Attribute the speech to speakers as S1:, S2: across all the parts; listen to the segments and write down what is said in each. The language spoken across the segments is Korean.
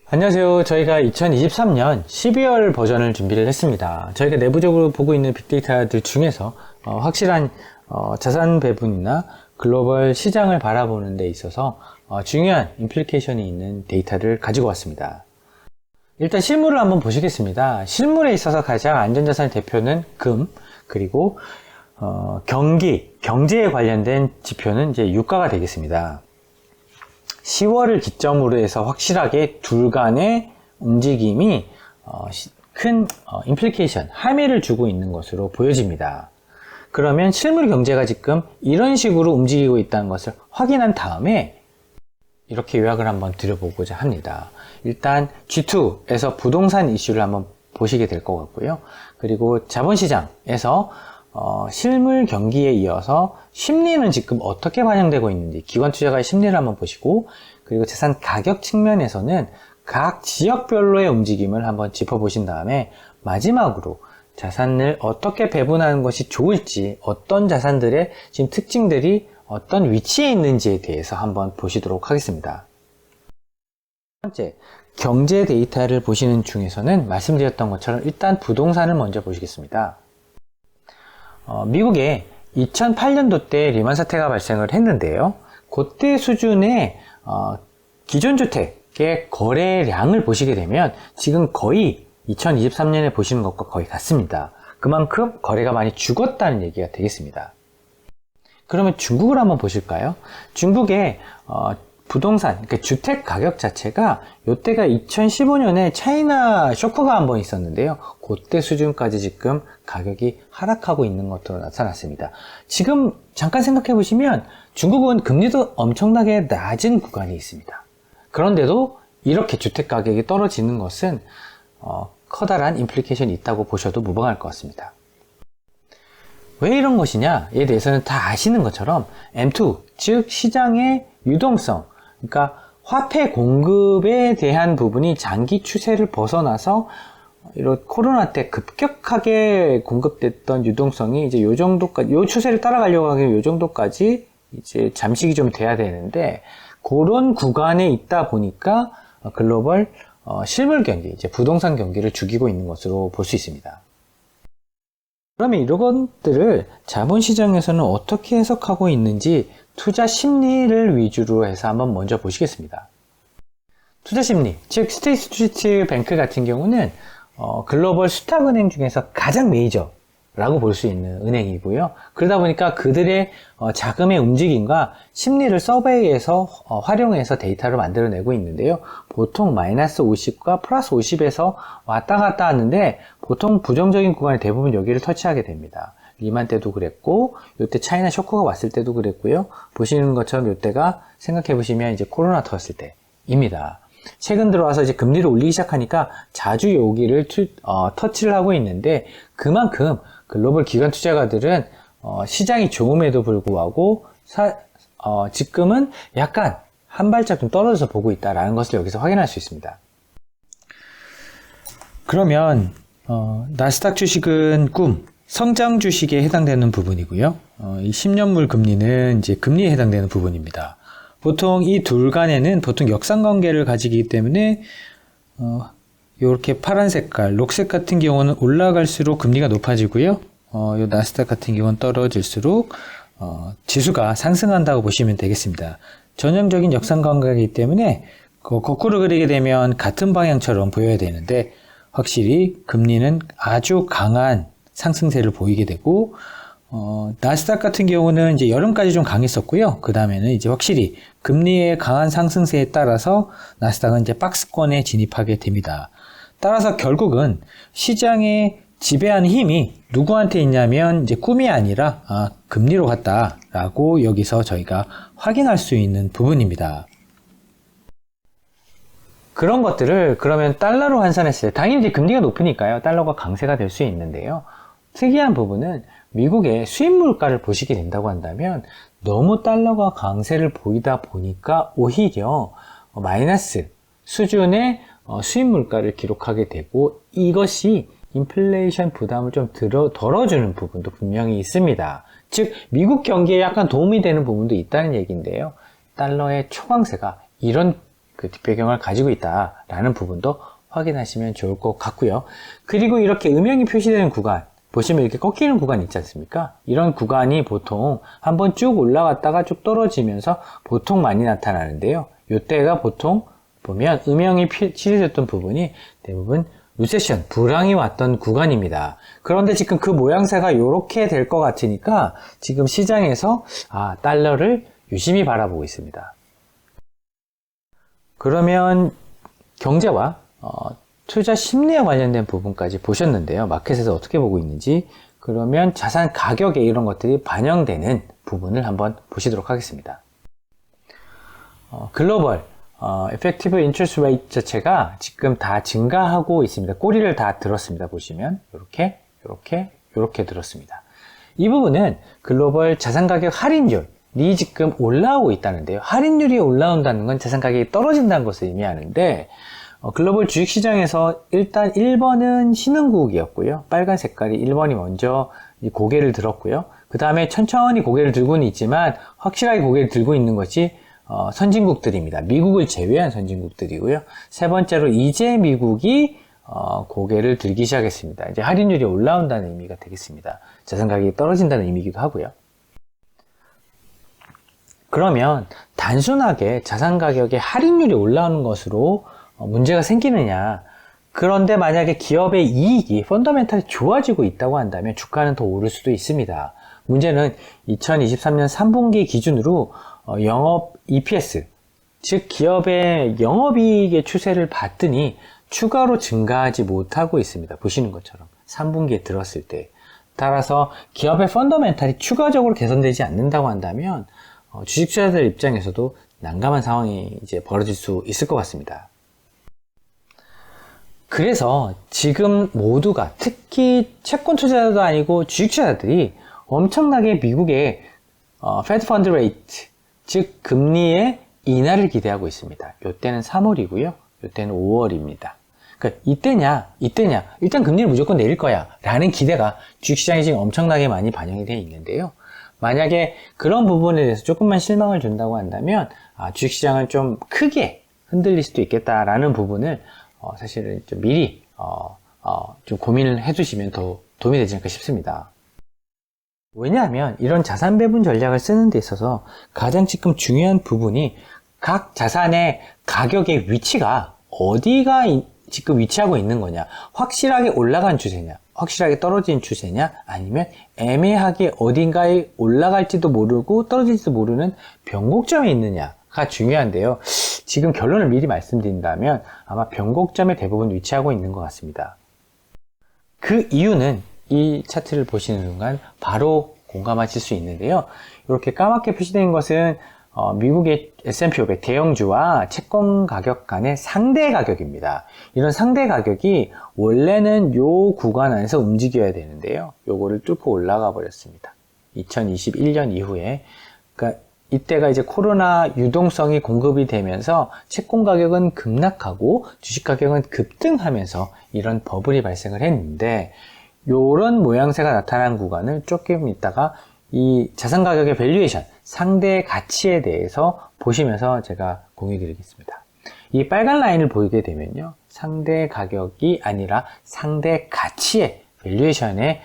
S1: 안녕하세요. 저희가 2023년 12월 버전을 준비를 했습니다. 저희가 내부적으로 보고 있는 빅데이터들 중에서 확실한 자산 배분이나 글로벌 시장을 바라보는 데 있어서 중요한 임플리케이션이 있는 데이터를 가지고 왔습니다. 일단 실물을 한번 보시겠습니다. 실물에 있어서 가장 안전자산의 대표는 금, 그리고 경기, 경제에 관련된 지표는 이제 유가가 되겠습니다. 10월을 기점으로 해서 확실하게 둘 간의 움직임이 큰 임플리케이션, 함의를 주고 있는 것으로 보여집니다. 그러면 실물 경제가 지금 이런 식으로 움직이고 있다는 것을 확인한 다음에 이렇게 요약을 한번 드려보고자 합니다. 일단 G2에서 부동산 이슈를 한번 보시게 될 것 같고요. 그리고 자본시장에서 실물 경기에 이어서 심리는 지금 어떻게 반영되고 있는지 기관 투자가의 심리를 한번 보시고, 그리고 자산 가격 측면에서는 각 지역별로의 움직임을 한번 짚어보신 다음에 마지막으로 자산을 어떻게 배분하는 것이 좋을지, 어떤 자산들의 지금 특징들이 어떤 위치에 있는지에 대해서 한번 보시도록 하겠습니다. 첫 번째, 경제 데이터를 보시는 중에서는 말씀드렸던 것처럼 일단 부동산을 먼저 보시겠습니다. 미국에 2008년도 때 리만 사태가 발생을 했는데요. 그때 수준의 기존 주택의 거래량을 보시게 되면 지금 거의 2023년에 보시는 것과 거의 같습니다. 그만큼 거래가 많이 죽었다는 얘기가 되겠습니다. 그러면 중국을 한번 보실까요? 중국의 부동산, 그러니까 주택 가격 자체가 이때가 2015년에 차이나 쇼크가 한번 있었는데요. 그때 수준까지 지금 가격이 하락하고 있는 것으로 나타났습니다. 지금 잠깐 생각해 보시면 중국은 금리도 엄청나게 낮은 구간이 있습니다. 그런데도 이렇게 주택 가격이 떨어지는 것은 커다란 임플리케이션이 있다고 보셔도 무방할 것 같습니다. 왜 이런 것이냐에 대해서는 다 아시는 것처럼 M2, 즉 시장의 유동성, 그러니까 화폐 공급에 대한 부분이 장기 추세를 벗어나서 이런 코로나 때 급격하게 공급됐던 유동성이 이제 요 정도까지, 요 추세를 따라가려고 하면 요 정도까지 이제 잠식이 좀 돼야 되는데, 그런 구간에 있다 보니까 글로벌 실물 경기, 이제 부동산 경기를 죽이고 있는 것으로 볼 수 있습니다. 그러면 이런 것들을 자본시장에서는 어떻게 해석하고 있는지 투자 심리를 위주로 해서 한번 먼저 보시겠습니다. 투자 심리, 즉 스테이트 스트리트 뱅크 같은 경우는 글로벌 수탁은행 중에서 가장 메이저라고 볼 수 있는 은행이고요. 그러다 보니까 그들의 자금의 움직임과 심리를 서베이에서 활용해서 데이터를 만들어내고 있는데요. 보통 마이너스 50과 플러스 50에서 왔다 갔다 하는데 보통 부정적인 구간에 대부분 여기를 터치하게 됩니다. 리만 때도 그랬고, 이때 차이나 쇼크가 왔을 때도 그랬고요. 보시는 것처럼 이때가 생각해 보시면 이제 코로나 터졌을 때입니다. 최근 들어와서 이제 금리를 올리기 시작하니까 자주 여기를 터치를 하고 있는데, 그만큼 글로벌 기관 투자가들은 시장이 좋음에도 불구하고 지금은 약간 한 발짝 좀 떨어져서 보고 있다라는 것을 여기서 확인할 수 있습니다. 그러면 나스닥 주식은 성장 주식에 해당되는 부분이고요. 이 10년물 금리는 이제 금리에 해당되는 부분입니다. 보통 이 둘 간에는 보통 역상관계를 가지기 때문에 이렇게 파란 색깔, 녹색 같은 경우는 올라갈수록 금리가 높아지고요. 이 나스닥 같은 경우는 떨어질수록 지수가 상승한다고 보시면 되겠습니다. 전형적인 역상관계이기 때문에 거꾸로 그리게 되면 같은 방향처럼 보여야 되는데, 확실히 금리는 아주 강한 상승세를 보이게 되고, 나스닥 같은 경우는 이제 여름까지 좀 강했었고요. 그 다음에는 이제 확실히 금리의 강한 상승세에 따라서 나스닥은 이제 박스권에 진입하게 됩니다. 따라서 결국은 시장의 지배하는 힘이 누구한테 있냐면 이제 꿈이 아니라 금리로 갔다라고 여기서 저희가 확인할 수 있는 부분입니다. 그런 것들을 그러면 달러로 환산했을 때 당연히 이제 금리가 높으니까요. 달러가 강세가 될 수 있는데요. 특이한 부분은 미국의 수입 물가를 보시게 된다고 한다면 너무 달러가 강세를 보이다 보니까 오히려 마이너스 수준의 수입 물가를 기록하게 되고, 이것이 인플레이션 부담을 좀 덜어주는 부분도 분명히 있습니다. 즉 미국 경기에 약간 도움이 되는 부분도 있다는 얘기인데요. 달러의 초강세가 이런 그 뒷배경을 가지고 있다라는 부분도 확인하시면 좋을 것 같고요. 그리고 이렇게 음영이 표시되는 구간, 보시면 이렇게 꺾이는 구간이 있지 않습니까? 이런 구간이 보통 한번 쭉 올라갔다가 쭉 떨어지면서 보통 많이 나타나는데요. 이때가 보통 보면 음영이 칠해졌던 부분이 대부분 리세션, 불황이 왔던 구간입니다. 그런데 지금 그 모양새가 이렇게 될 것 같으니까 지금 시장에서 달러를 유심히 바라보고 있습니다. 그러면 경제와 투자 심리에 관련된 부분까지 보셨는데요. 마켓에서 어떻게 보고 있는지, 그러면 자산 가격에 이런 것들이 반영되는 부분을 한번 보시도록 하겠습니다. 글로벌 effective interest rate 자체가 지금 다 증가하고 있습니다. 꼬리를 다 들었습니다. 보시면 이렇게 들었습니다. 이 부분은 글로벌 자산가격 할인율이 지금 올라오고 있다는데요. 할인율이 올라온다는 건 자산가격이 떨어진다는 것을 의미하는데, 글로벌 주식시장에서 일단 1번은 신흥국이었고요. 빨간 색깔이 1번이 먼저 고개를 들었고요. 그 다음에 천천히 고개를 들고는 있지만 확실하게 고개를 들고 있는 것이 선진국들입니다. 미국을 제외한 선진국들이고요. 세 번째로 이제 미국이 고개를 들기 시작했습니다. 이제 할인율이 올라온다는 의미가 되겠습니다. 자산 가격이 떨어진다는 의미이기도 하고요. 그러면 단순하게 자산 가격의 할인율이 올라오는 것으로 문제가 생기느냐? 그런데 만약에 기업의 이익이 펀더멘탈이 좋아지고 있다고 한다면 주가는 더 오를 수도 있습니다. 문제는 2023년 3분기 기준으로 영업 EPS, 즉 기업의 영업이익의 추세를 봤더니 추가로 증가하지 못하고 있습니다. 보시는 것처럼 3분기에 들었을 때. 따라서 기업의 펀더멘탈이 추가적으로 개선되지 않는다고 한다면 주식 투자자들 입장에서도 난감한 상황이 이제 벌어질 수 있을 것 같습니다. 그래서 지금 모두가, 특히 채권 투자자도 아니고 주식 투자자들이 엄청나게 미국의 Fed Fund Rate, 즉 금리의 인하를 기대하고 있습니다. 이때는 3월이고요. 이때는 5월입니다. 그러니까 이때냐, 일단 금리를 무조건 내릴 거야 라는 기대가 주식시장에 지금 엄청나게 많이 반영이 되어 있는데요. 만약에 그런 부분에 대해서 조금만 실망을 준다고 한다면 주식시장을 좀 크게 흔들릴 수도 있겠다라는 부분을 사실은 좀 미리 좀 고민을 해두시면 더 도움이 되지 않을까 싶습니다. 왜냐하면 이런 자산 배분 전략을 쓰는 데 있어서 가장 지금 중요한 부분이 각 자산의 가격의 위치가 어디가 지금 위치하고 있는 거냐, 확실하게 올라간 추세냐, 확실하게 떨어진 추세냐, 아니면 애매하게 어딘가에 올라갈지도 모르고 떨어질지도 모르는 변곡점에 있느냐가 중요한데요. 지금 결론을 미리 말씀드린다면 아마 변곡점에 대부분 위치하고 있는 것 같습니다. 그 이유는 이 차트를 보시는 순간 바로 공감하실 수 있는데요. 이렇게 까맣게 표시된 것은 미국의 S&P 500 대형주와 채권 가격 간의 상대 가격입니다. 이런 상대 가격이 원래는 요 구간 안에서 움직여야 되는데요. 요거를 뚫고 올라가 버렸습니다. 2021년 이후에. 그러니까 이때가 이제 코로나 유동성이 공급이 되면서 채권 가격은 급락하고 주식 가격은 급등하면서 이런 버블이 발생을 했는데, 요런 모양새가 나타난 구간을 조금 있다가 이 자산 가격의 밸류에이션, 상대 가치에 대해서 보시면서 제가 공유 드리겠습니다. 이 빨간 라인을 보게 되면요, 상대 가격이 아니라 상대 가치의 밸류에이션의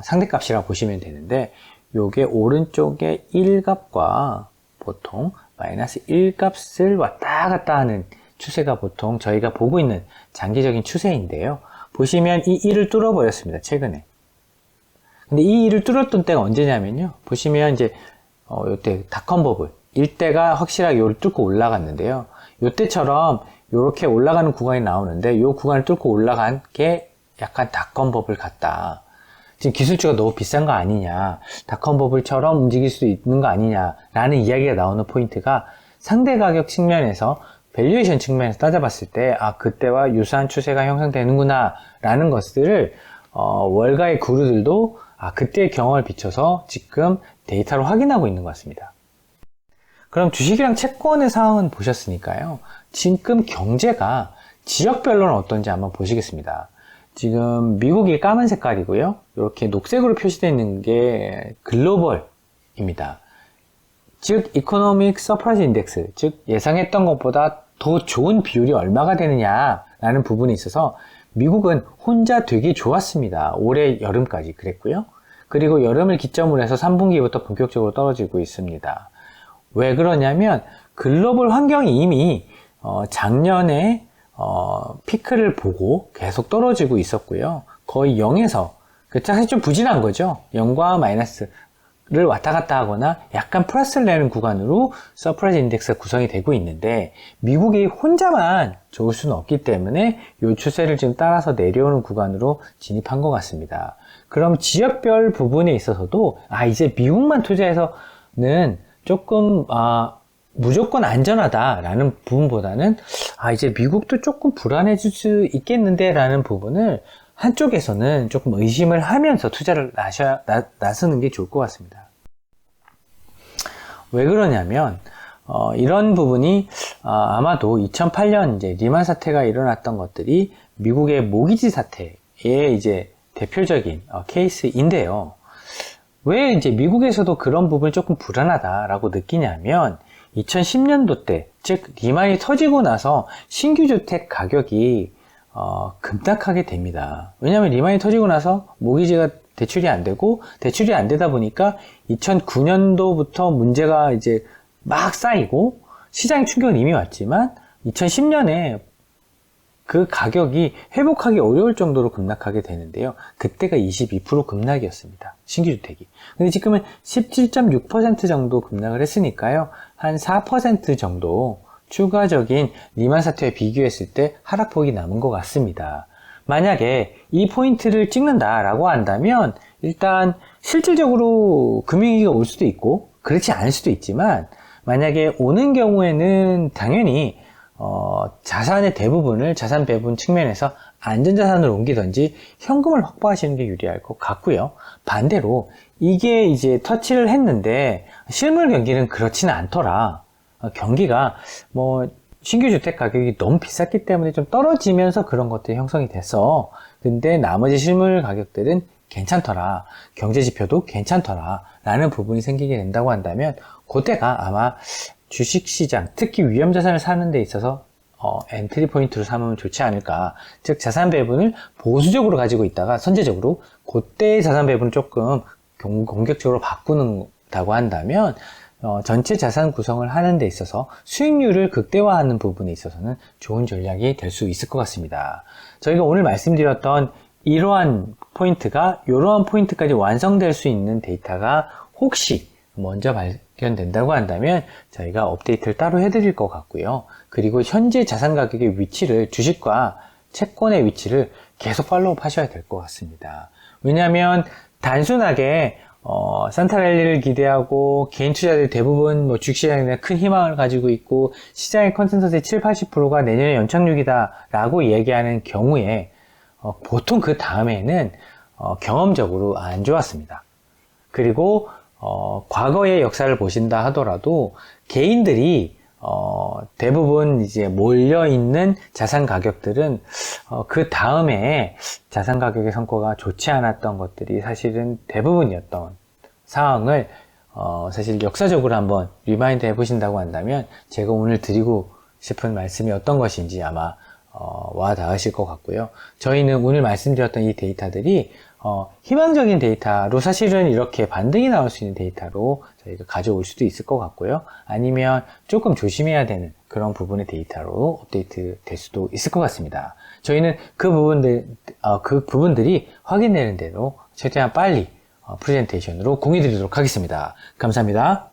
S1: 상대값이라고 보시면 되는데, 요게 오른쪽에 1값과 보통 마이너스 1값을 왔다 갔다 하는 추세가 보통 저희가 보고 있는 장기적인 추세인데요. 보시면 이 1을 뚫어버렸습니다. 최근에. 근데 이 1을 뚫었던 때가 언제냐면요. 보시면 이제 요때 닷컴 버블 일때가 확실하게 요를 뚫고 올라갔는데요. 요때처럼 요렇게 올라가는 구간이 나오는데 요 구간을 뚫고 올라간 게 약간 닷컴 버블 같다. 지금 기술주가 너무 비싼 거 아니냐, 닷컴 버블처럼 움직일 수 있는 거 아니냐 라는 이야기가 나오는 포인트가 상대 가격 측면에서 밸류에이션 측면에서 따져봤을 때 그때와 유사한 추세가 형성되는구나 라는 것들을 월가의 구루들도 그때의 경험을 비춰서 지금 데이터로 확인하고 있는 것 같습니다. 그럼 주식이랑 채권의 상황은 보셨으니까요. 지금 경제가 지역별로는 어떤지 한번 보시겠습니다. 지금 미국이 까만 색깔이고요. 이렇게 녹색으로 표시되어 있는 게 글로벌입니다. 즉 이코노믹 서프라이즈 인덱스, 즉 예상했던 것보다 더 좋은 비율이 얼마가 되느냐라는 부분에 있어서 미국은 혼자 되게 좋았습니다. 올해 여름까지 그랬고요. 그리고 여름을 기점으로 해서 3분기부터 본격적으로 떨어지고 있습니다. 왜 그러냐면 글로벌 환경이 이미 작년에 피크를 보고 계속 떨어지고 있었고요. 거의 0에서 사실 좀 부진한 거죠. 0과 마이너스를 왔다 갔다 하거나 약간 플러스를 내는 구간으로 서프라이즈 인덱스가 구성이 되고 있는데 미국이 혼자만 좋을 수는 없기 때문에 이 추세를 지금 따라서 내려오는 구간으로 진입한 것 같습니다. 그럼 지역별 부분에 있어서도 이제 미국만 투자해서는 조금 무조건 안전하다라는 부분보다는 이제 미국도 조금 불안해질 수 있겠는데 라는 부분을 한쪽에서는 조금 의심을 하면서 투자를 나서는 게 좋을 것 같습니다. 왜 그러냐면 이런 부분이 아마도 2008년 이제 리만 사태가 일어났던 것들이 미국의 모기지 사태의 이제 대표적인 케이스인데요. 왜 이제 미국에서도 그런 부분이 조금 불안하다라고 느끼냐면 2010년도 때, 즉 리만이 터지고 나서 신규 주택 가격이 급락하게 됩니다. 왜냐하면 리만이 터지고 나서 모기지가 대출이 안 되고 대출이 안 되다 보니까 2009년도부터 문제가 이제 막 쌓이고 시장의 충격은 이미 왔지만 2010년에 그 가격이 회복하기 어려울 정도로 급락하게 되는데요. 그때가 22% 급락이었습니다. 신규 주택이. 근데 지금은 17.6% 정도 급락을 했으니까요. 한 4% 정도 추가적인 리만 사태와 비교했을 때 하락폭이 남은 것 같습니다. 만약에 이 포인트를 찍는다라고 한다면 일단 실질적으로 금융위기가 올 수도 있고 그렇지 않을 수도 있지만 만약에 오는 경우에는 당연히 자산의 대부분을 자산 배분 측면에서 안전자산으로 옮기든지 현금을 확보하시는 게 유리할 것 같고요. 반대로 이게 이제 터치를 했는데 실물 경기는 그렇지는 않더라. 경기가 신규 주택 가격이 너무 비쌌기 때문에 좀 떨어지면서 그런 것들이 형성이 됐어. 근데 나머지 실물 가격들은 괜찮더라. 경제 지표도 괜찮더라. 라는 부분이 생기게 된다고 한다면 그때가 아마 주식시장, 특히 위험자산을 사는 데 있어서 엔트리 포인트로 삼으면 좋지 않을까. 즉 자산 배분을 보수적으로 가지고 있다가 선제적으로 그때의 자산 배분을 조금 공격적으로 바꾸는다고 한다면 전체 자산 구성을 하는 데 있어서 수익률을 극대화하는 부분에 있어서는 좋은 전략이 될 수 있을 것 같습니다. 저희가 오늘 말씀드렸던 이러한 포인트가 이러한 포인트까지 완성될 수 있는 데이터가 혹시 먼저 발견된다고 한다면 저희가 업데이트를 따로 해드릴 것 같고요. 그리고 현재 자산 가격의 위치를 주식과 채권의 위치를 계속 팔로우업 하셔야 될 것 같습니다. 왜냐하면 단순하게 산타랠리를 기대하고 개인 투자들 대부분 주식시장에 대한 큰 희망을 가지고 있고 시장의 컨센서스의 70~80%가 내년에 연착륙이다 라고 얘기하는 경우에 보통 그 다음에는 경험적으로 안 좋았습니다. 그리고 과거의 역사를 보신다 하더라도 개인들이 대부분 이제 몰려있는 자산 가격들은 그 다음에 자산 가격의 성과가 좋지 않았던 것들이 사실은 대부분이었던 상황을 사실 역사적으로 한번 리마인드 해보신다고 한다면 제가 오늘 드리고 싶은 말씀이 어떤 것인지 아마 와 닿으실 것 같고요. 저희는 오늘 말씀드렸던 이 데이터들이 희망적인 데이터로 사실은 이렇게 반등이 나올 수 있는 데이터로 저희가 가져올 수도 있을 것 같고요. 아니면 조금 조심해야 되는 그런 부분의 데이터로 업데이트 될 수도 있을 것 같습니다. 저희는 그 부분들이 확인되는 대로 최대한 빨리 프레젠테이션으로 공유드리도록 하겠습니다. 감사합니다.